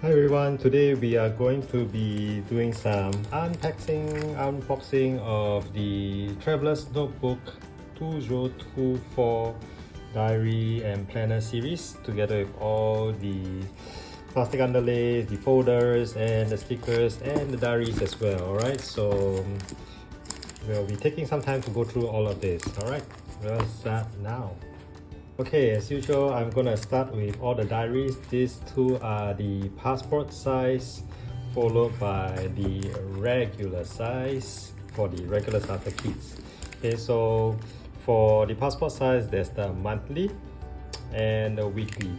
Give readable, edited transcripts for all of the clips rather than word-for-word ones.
Hi everyone, today we are going to be doing some unboxing of the Traveler's Notebook 2024 Diary and Planner series, together with all the plastic underlays, the folders and the stickers and the diaries as well. Alright, so we'll be taking some time to go through all of this. Alright, we'll start now. Okay, as usual, I'm gonna start with all the diaries. These two are the passport size, followed by the regular size for the regular starter kits. Okay, so for the passport size, there's the monthly and the weekly.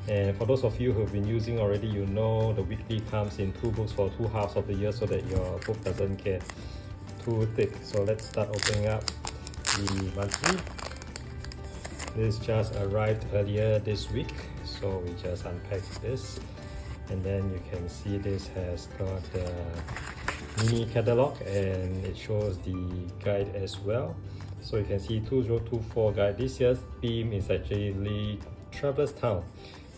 And for those of you who've been using already, you know the weekly comes in 2 books for 2 halves of the year so that your book doesn't get too thick. So let's start opening up the monthly. This just arrived earlier this week, so we just unpacked this, and then you can see this has got the mini catalog and it shows the guide as well. So you can see 2024 guide. This year's theme is actually Traveler's Town.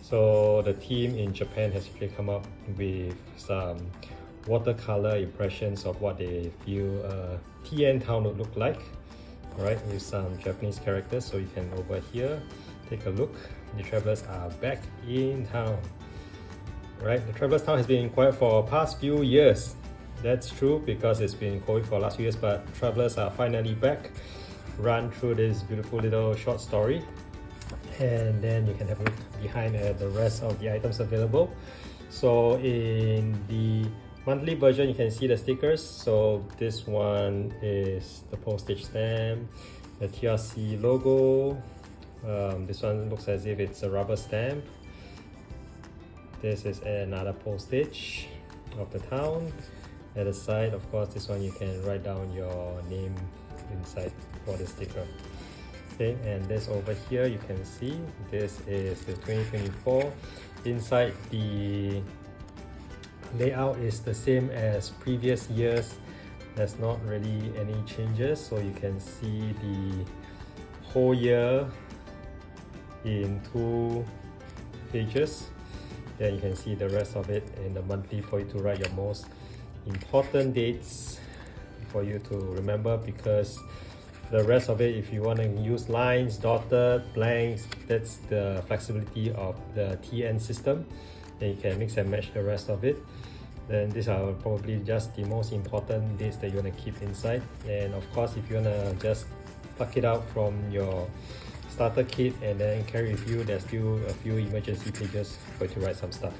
So the team in Japan has actually come up with some watercolor impressions of what they feel TN town would look like. Alright, with some Japanese characters, so you can over here take a look. The travelers are back in town. Right, the Traveler's Town has been quiet for the past few years. That's true because it's been COVID for the last few years, but travelers are finally back. Run through this beautiful little short story, and then you can have a look behind at the rest of the items available. So in the monthly version, you can see the stickers. So this one is the postage stamp, the TRC logo. This one looks as if it's a rubber stamp. This is another postage of the town. At the side, of course, this one you can write down your name inside for the sticker. Okay, and this over here you can see this is the 2024. Inside, the layout is the same as previous years. There's not really any changes, so you can see the whole year in 2 pages. Then you can see the rest of it in the monthly for you to write your most important dates for you to remember, because the rest of it, if you want to use lines, dotted, blanks, that's the flexibility of the TN system. Then you can mix and match the rest of it. Then these are probably just the most important dates that you want to keep inside. And of course, if you want to just pluck it out from your starter kit and then carry with you, there's still a few emergency pages for you to write some stuff.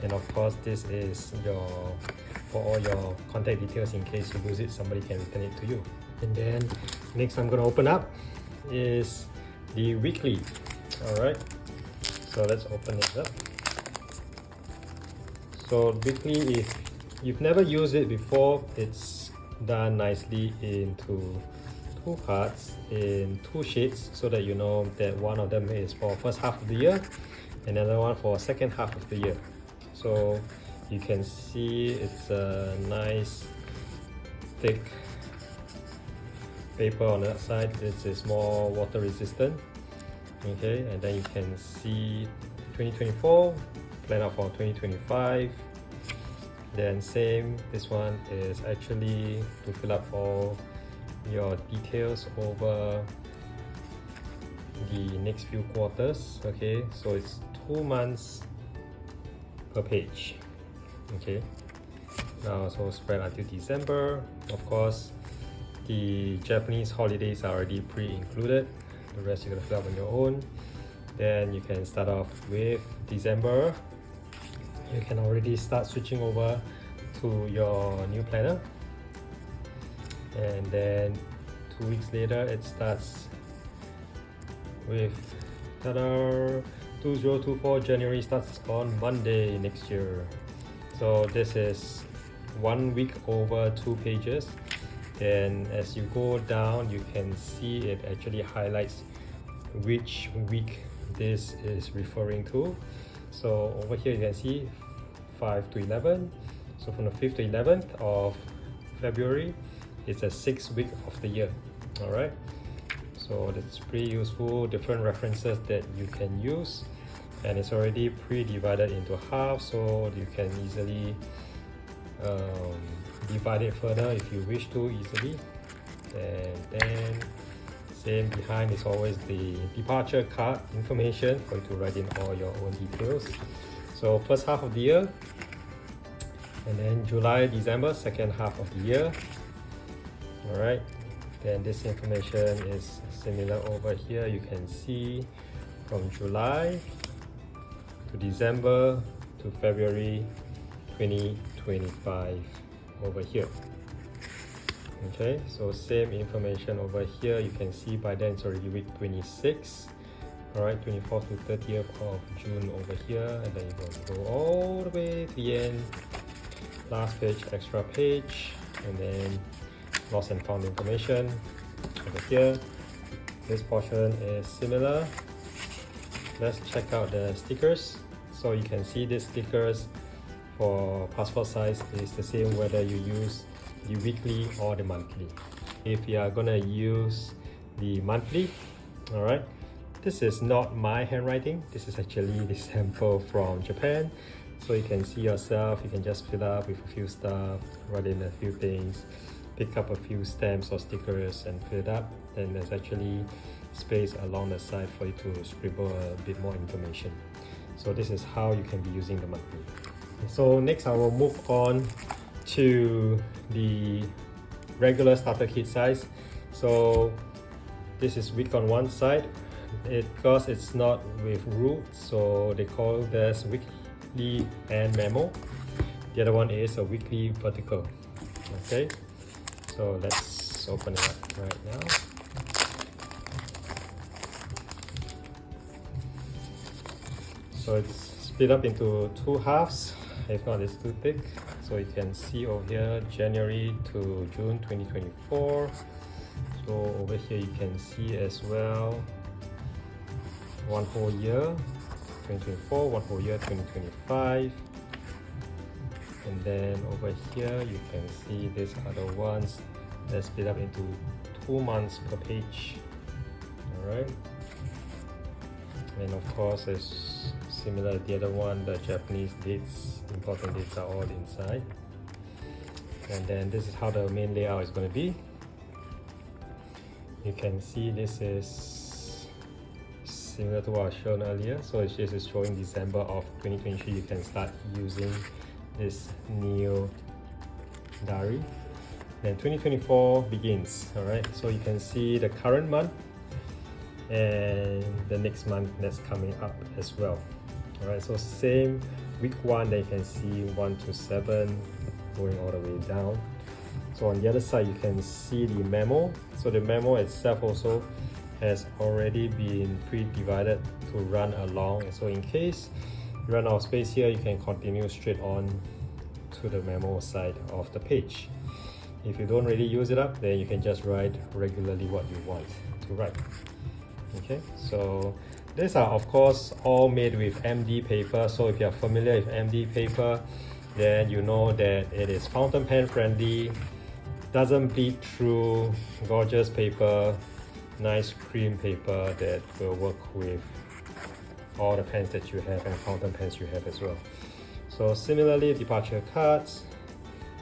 And of course, this is for all your contact details in case you lose it, somebody can return it to you. And then next I'm going to open up is the weekly. Alright, so let's open it up. So weekly, if you've never used it before, it's done nicely into 2 parts in 2 sheets, so that you know that one of them is for first half of the year and another one for second half of the year. So you can see it's a nice thick paper on that side. This is more water resistant. Okay, and then you can see 2024, plan out for 2025. Then same, this one is actually to fill up all your details over the next few quarters. Okay, so it's 2 months per page. Okay, now so spread until December. Of course, the Japanese holidays are already pre-included. The rest you're gonna fill up on your own. Then you can start off with December. You can already start switching over to your new planner, and then 2 weeks later it starts with 2024 January starts on Monday next year. So this is 1 week over 2 pages. Then as you go down, you can see it actually highlights which week this is referring to. So over here you can see 5 to 11. So from the 5th to 11th of February, it's a 6th week of the year. Alright, so So that's pretty useful, different references that you can use, and it's already pre-divided into half, so you can easily divide it further if you wish to easily. And then same behind is always the departure card information for you to write in all your own details. So first half of the year, and then July, December, second half of the year. Alright, then this information is similar over here. You can see from July to December to February 2025 over here. Okay, so same information over here. You can see by then it's already week 26. Alright, 24th to 30th of June over here, and then you're going to go all the way to the end. Last page, extra page, and then lost and found information over here. This portion is similar. Let's check out the stickers. So you can see these stickers for passport size is the same whether you use the weekly or the monthly. If you are gonna use the monthly, all right, this is not my handwriting. This is actually the sample from Japan. So you can see yourself, you can just fill up with a few stuff, write in a few things, pick up a few stamps or stickers and fill it up. And there's actually space along the side for you to scribble a bit more information. So this is how you can be using the monthly. So next I will move on to the regular starter kit size. So this is week on one side. Because it's not with roots, so they call this weekly and memo. The other one is a weekly vertical. Okay, so let's open it up right now. So it's split up into two halves, if not it's too thick. So you can see over here January to June 2024. So over here you can see as well one whole year 2024, one whole year 2025, and then over here you can see these other ones that split up into 2 months per page. All right, and of course it's similar to the other one, the Japanese dates, important dates are all inside. And then this is how the main layout is going to be. You can see this is similar to what I showed earlier. So this is showing December of 2023. You can start using this new diary. Then 2024 begins. All right, so you can see the current month and the next month that's coming up as well. All right, so same week 1 that you can see 1 to 7 going all the way down. So on the other side you can see the memo. So the memo itself also has already been pre-divided to run along. So in case you run out of space here, you can continue straight on to the memo side of the page. If you don't really use it up, then you can just write regularly what you want to write. Okay, so these are of course all made with MD paper. So if you are familiar with MD paper, then you know that it is fountain pen friendly, doesn't bleed through, gorgeous paper, nice cream paper that will work with all the pens that you have and fountain pens you have as well. So similarly, departure cards,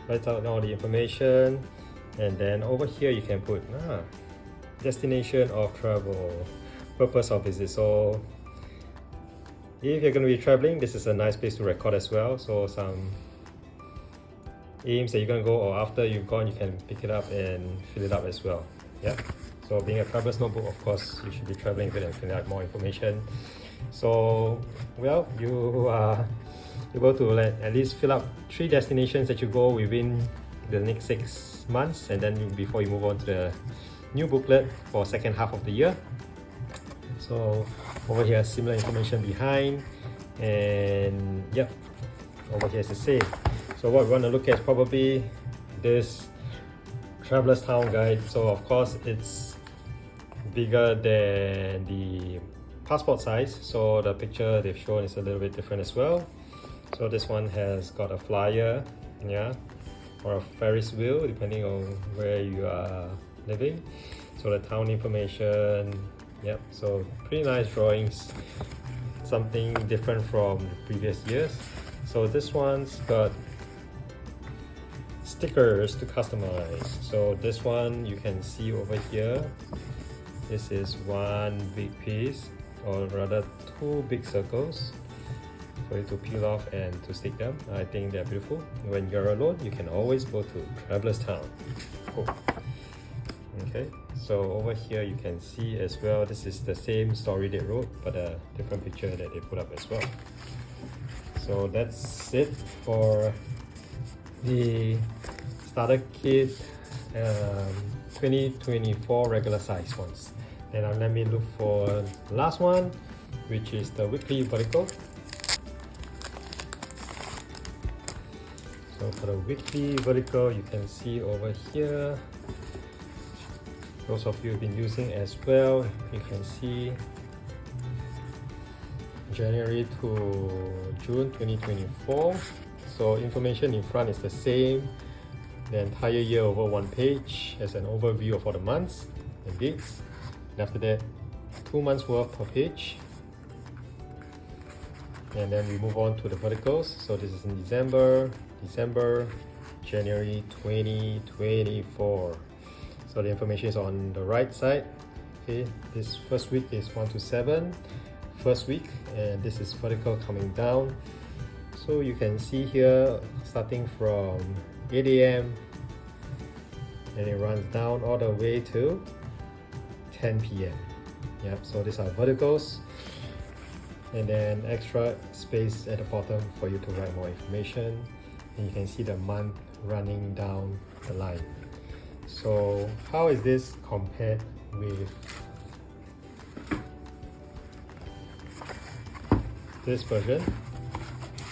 write out all the information, and then over here you can put destination of travel, purpose of visit. So if you're going to be traveling, this is a nice place to record as well. So some aims that you're going to go, or after you've gone, you can pick it up and fill it up as well. Yeah. So being a traveler's notebook, of course, you should be traveling with and filling out more information. So, well, you are able to at least fill up 3 destinations that you go within the next 6 months, and then before you move on to the new booklet for second half of the year. So over here, similar information behind, and yep, over here is the same. So what we want to look at is probably this Traveler's Town Guide. So of course it's bigger than the passport size, so the picture they've shown is a little bit different as well. So this one has got a flyer, yeah, or a Ferris wheel depending on where you are living. So the town information, yep, so pretty nice drawings, something different from the previous years. So this one's got stickers to customize. So this one you can see over here, this is one big piece, or rather two big circles for you to peel off and to stick them. I think they're beautiful. When you're alone, you can always go to Traveler's Town. Cool. Okay, so over here you can see as well, this is the same story they wrote, but a different picture that they put up as well. So that's it for the starter kit 2024 regular size ones. And now let me look for the last one, which is the weekly vertical. So for the weekly vertical, you can see over here, those of you who've been using as well, you can see January to June 2024. So information in front is the same, the entire year over one page as an overview of all the months and dates. And after that, 2 months worth per page. And then we move on to the verticals. So this is in December, January 2024. So the information is on the right side. Okay, this first week is 1 to 7, first week, and this is vertical coming down. So you can see here, starting from 8 AM, and it runs down all the way to 10 PM. Yep, so these are verticals, and then extra space at the bottom for you to write more information, and you can see the month running down the line. So how is this compared with this version?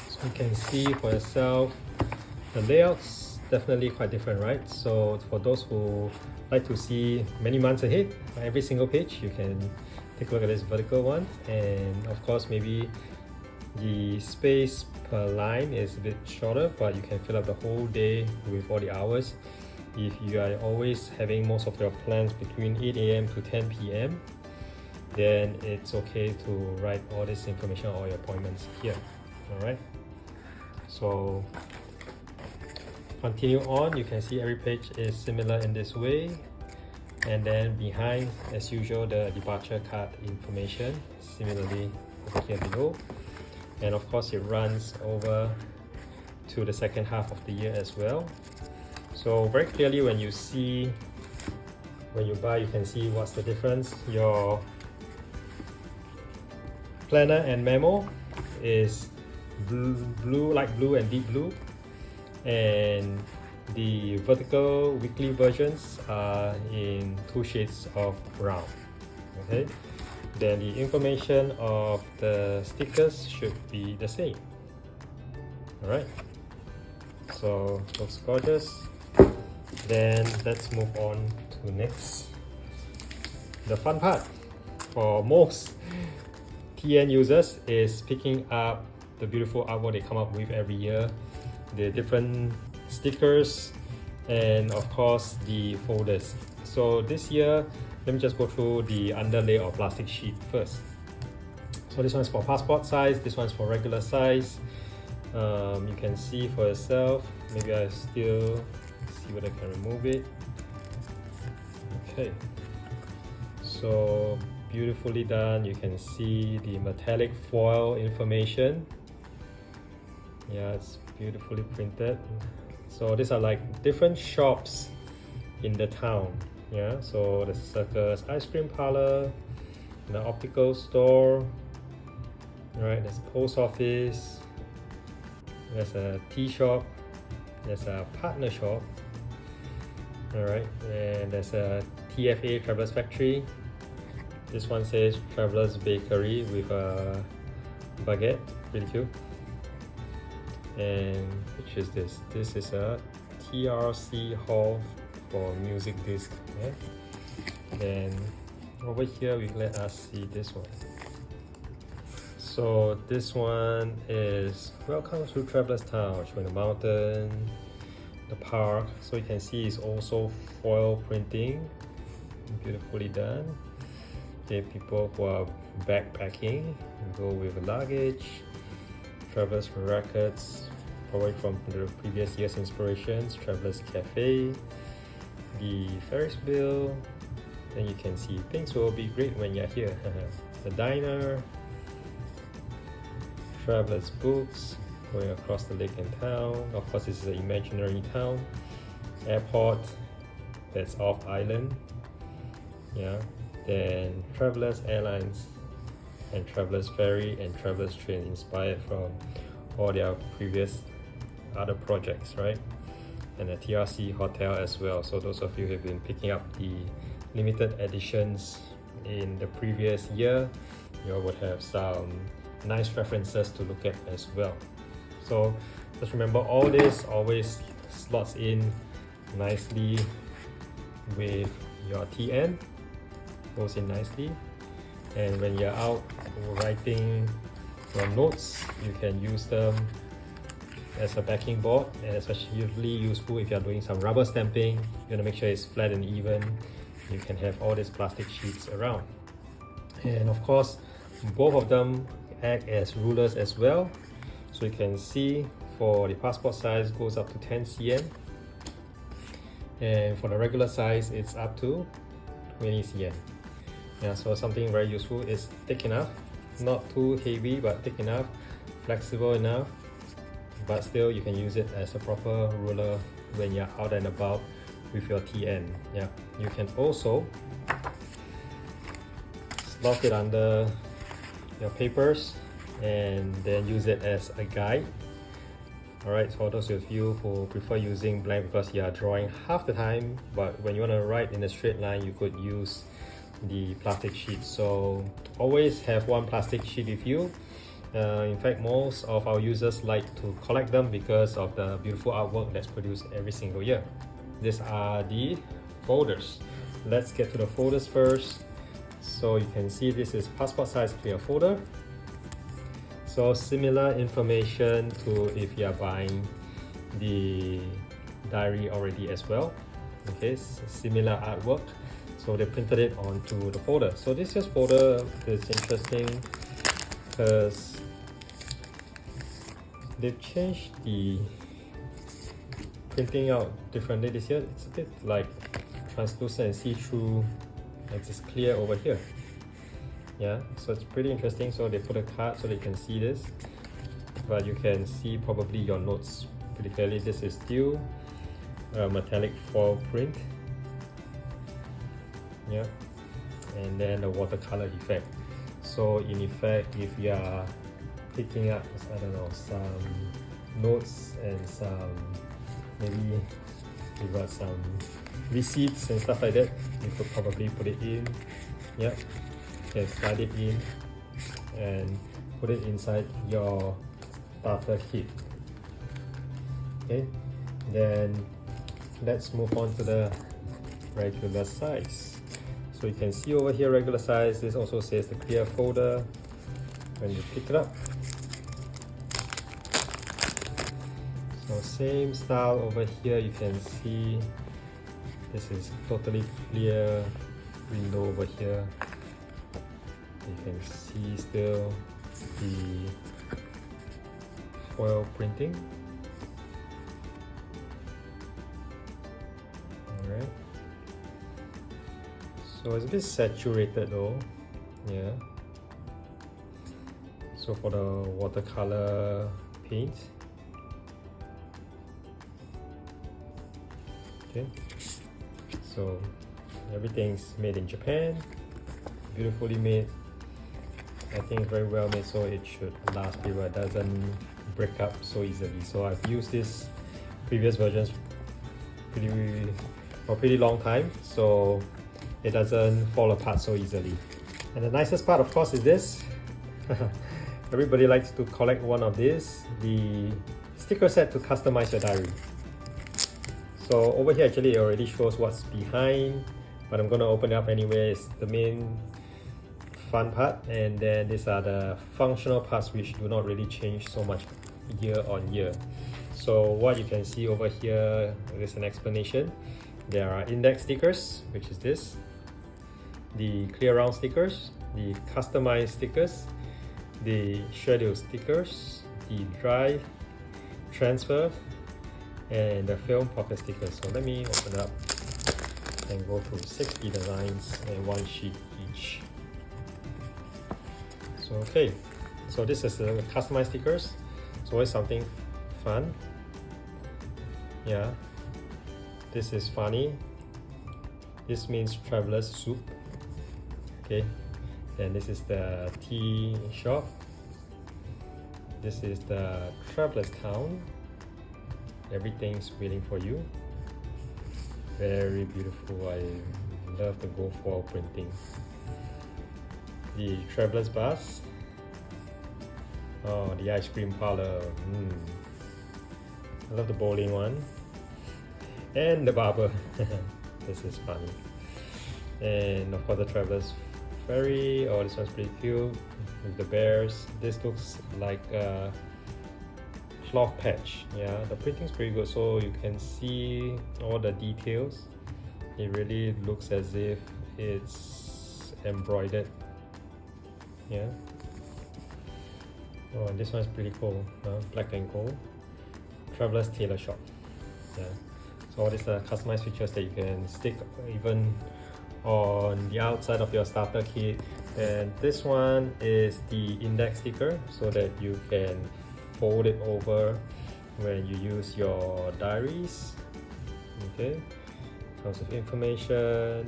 So you can see for yourself, the layouts definitely quite different, right? So for those who like to see many months ahead, every single page, you can take a look at this vertical one. And of course, maybe the space per line is a bit shorter, but you can fill up the whole day with all the hours. If you are always having most of your plans between 8 AM to 10 PM, then it's okay to write all this information, all your appointments here. All right, so continue on. You can see every page is similar in this way, and then behind, as usual, the departure card information similarly over here below. And of course, it runs over to the second half of the year as well. So very clearly, when you buy, you can see what's the difference. Your planner and memo is blue, light blue and deep blue, and the vertical weekly versions are in 2 shades of brown. Okay, then the information of the stickers should be the same. All right, so looks gorgeous. Then let's move on to next, the fun part for most TN users is picking up the beautiful artwork they come up with every year, the different stickers, and of course the folders. So this year, let me just go through the underlay or plastic sheet first. So this one's for passport size, this one's for regular size. You can see for yourself. Maybe I still see whether I can remove it. Okay, so beautifully done. You can see the metallic foil information. Yeah, it's beautifully printed. So these are like different shops in the town. Yeah, so the Circus ice cream parlor, the optical store. Right, there's a post office. There's a tea shop. There's a partner shop. All right, and there's a TFA Traveler's Factory. This one says Traveler's Bakery with a baguette, really cute. And which is this? This is a TRC hall for music disc. Okay? Then over here, we let us see this one. So this one is Welcome to Traveler's Town, showing the mountain, the park. So you can see it's also foil printing beautifully done. Okay, people who are backpacking go with luggage. Travelers records, probably from the previous year's inspirations. Travelers Cafe, the Ferris wheel. Then you can see things will be great when you're here. The diner, Travelers Books, going across the lake and town. Of course, this is an imaginary town. Airport, that's off island. Yeah. Then Travelers Airlines and Travelers Ferry and Travelers Train, inspired from all their previous other projects, right? And the TRC Hotel as well. So those of you who have been picking up the limited editions in the previous year, you would have some nice references to look at as well. So just remember, all this always slots in nicely with your TN, goes in nicely. And when you're out writing your notes, you can use them as a backing board, and especially useful if you're doing some rubber stamping. You want to make sure it's flat and even. You can have all these plastic sheets around. And of course, both of them act as rulers as well. So you can see for the passport size goes up to 10 cm. And for the regular size, it's up to 20 cm. Yeah, so something very useful is thick enough, not too heavy, but thick enough, flexible enough, but still you can use it as a proper ruler when you're out and about with your TN. Yeah, you can also slot it under your papers and then use it as a guide. Alright, for those of you who prefer using blank because you are drawing half the time, but when you want to write in a straight line, you could use the plastic sheet. So always have one plastic sheet with you. In fact, most of our users like to collect them because of the beautiful artwork that's produced every single year. These are the folders. Let's get to the folders first. So you can see this is passport size clear folder. So similar information to if you are buying the diary already as well. Okay, similar artwork. So they printed it onto the folder. So this year's folder is interesting because they've changed the printing out differently this year. It's a bit like translucent and see-through, like it's clear over here. Yeah, so it's pretty interesting. So they put a card so they can see this, but you can see probably your notes pretty clearly. This is still a metallic foil print. Yeah, and then the watercolor effect. So in effect, if you are picking up, I don't know, some notes and some, maybe you got some receipts and stuff like that, you could probably put it in. Yeah, you can slide it in and put it inside your starter kit. Okay, then let's move on to the regular size. So you can see over here regular size. This also says the clear folder when you pick it up. So same style over here. You can see this is totally clear window over here. You can see still the foil printing. Alright. So it's a bit saturated though, yeah. So for the watercolor paint, okay. So everything's made in Japan, beautifully made. I think very well made, so it should last period. It doesn't break up so easily. So I've used this previous versions for a pretty long time, so it doesn't fall apart so easily. And the nicest part, of course, is this. Everybody likes to collect one of these, the sticker set to customize your diary. So over here actually it already shows what's behind, but I'm going to open it up anyway. It's the main fun part, and then these are the functional parts which do not really change so much year on year. So what you can see over here is an explanation. There are index stickers, which is this. the clear round stickers, the customized stickers, the schedule stickers, the dry transfer, and the film pocket stickers. So let me open up and go through 60 designs and one sheet each. So okay, so this is the customized stickers. It's always something fun. Yeah, this is funny. This means traveler's soup. Okay, and this is the tea shop. This is the traveler's town. Everything's waiting for you. Very beautiful. I love the Go For printing. The traveler's bus. Oh, the ice cream parlor. I love the bowling one. And the barber. This is funny. And of course the traveler's ferry. Oh, this one's pretty cute with the bears. This looks like a cloth patch. Yeah, the printing's pretty good, so you can see all the details. It really looks as if it's embroidered. Yeah. Oh, and this one's pretty cool. Black and gold. Traveler's tailor shop. Yeah. So all these are customized features that you can stick even on the outside of your starter kit. And this one is the index sticker, so that you can fold it over when you use your diaries. Okay, comes with information.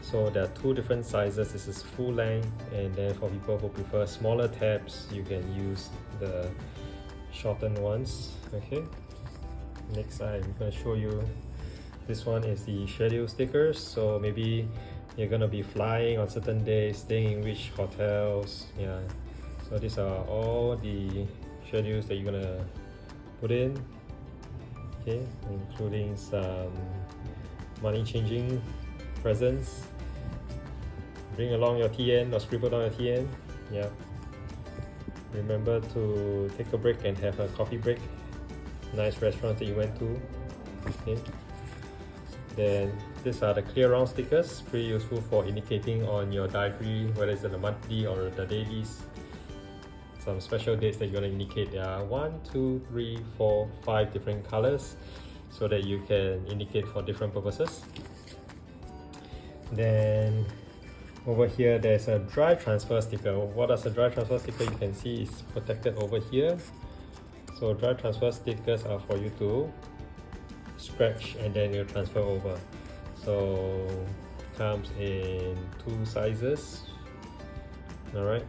So there are two different sizes. This is full length, and then for people who prefer smaller tabs, you can use the shortened ones. Okay, next I'm going to show you. This one is the schedule stickers. So maybe you're going to be flying on certain days, staying in which hotels. Yeah, so these are all the schedules that you're gonna put in. Okay, including some money changing presents. Bring along your TN or scribble down your TN. Yeah. Remember to take a break and have a coffee break. Nice restaurants that you went to. Okay. Then these are the clear round stickers, pretty useful for indicating on your diary whether it's the monthly or the dailies. Some special dates that you're going to indicate. There are 1, 2, 3, 4, 5 different colors, so that you can indicate for different purposes. Then over here there's a dry transfer sticker. What does a dry transfer sticker? You can see is protected over here. So dry transfer stickers are for you to scratch and then you transfer over. So comes in 2 sizes. Alright,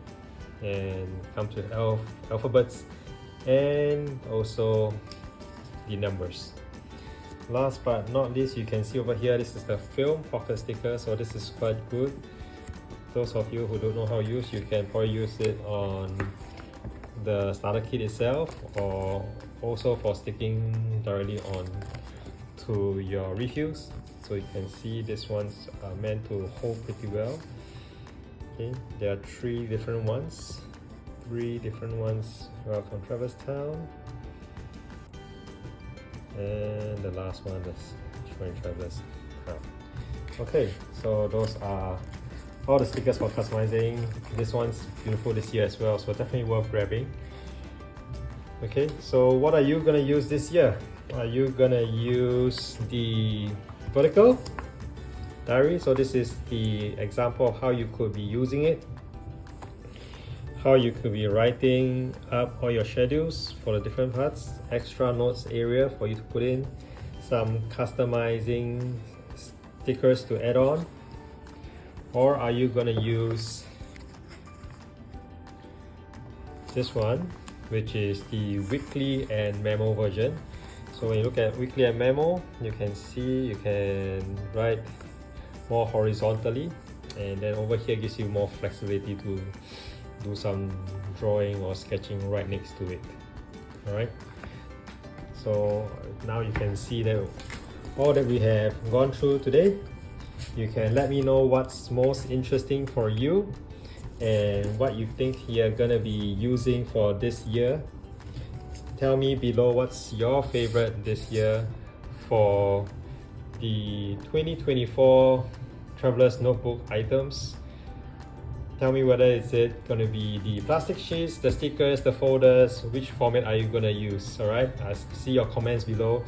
and comes with alphabets and also the numbers. Last but not least, you can see over here, this is the film pocket sticker. So this is quite good. Those of you who don't know how to use, you can probably use it on the starter kit itself, or also for sticking directly on to your refills. So you can see this one's meant to hold pretty well. Okay, there are 3 different ones. 3 different ones. Welcome Traverse Town. And the last one is showing Traverse Town. Okay, so those are all the stickers for customizing. This one's beautiful this year as well, so definitely worth grabbing. Okay, so what are you gonna use this year? Are you gonna use the vertical diary? So this is the example of how you could be using it, how you could be writing up all your schedules for the different parts, extra notes area for you to put in, some customizing stickers to add on. Or are you gonna use this one, which is the weekly and memo version? So when you look at weekly and memo, you can see you can write more horizontally, and then over here gives you more flexibility to do some drawing or sketching right next to it. Alright, so now you can see that all that we have gone through today. You can let me know what's most interesting for you and what you think you're gonna be using for this year. Tell me below what's your favorite this year for the 2024 Traveler's notebook items. Tell me whether is it going to be the plastic sheets, the stickers, the folders, which format are you going to use, alright? I see your comments below.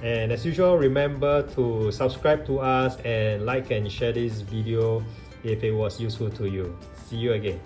And as usual, remember to subscribe to us and like and share this video if it was useful to you. See you again.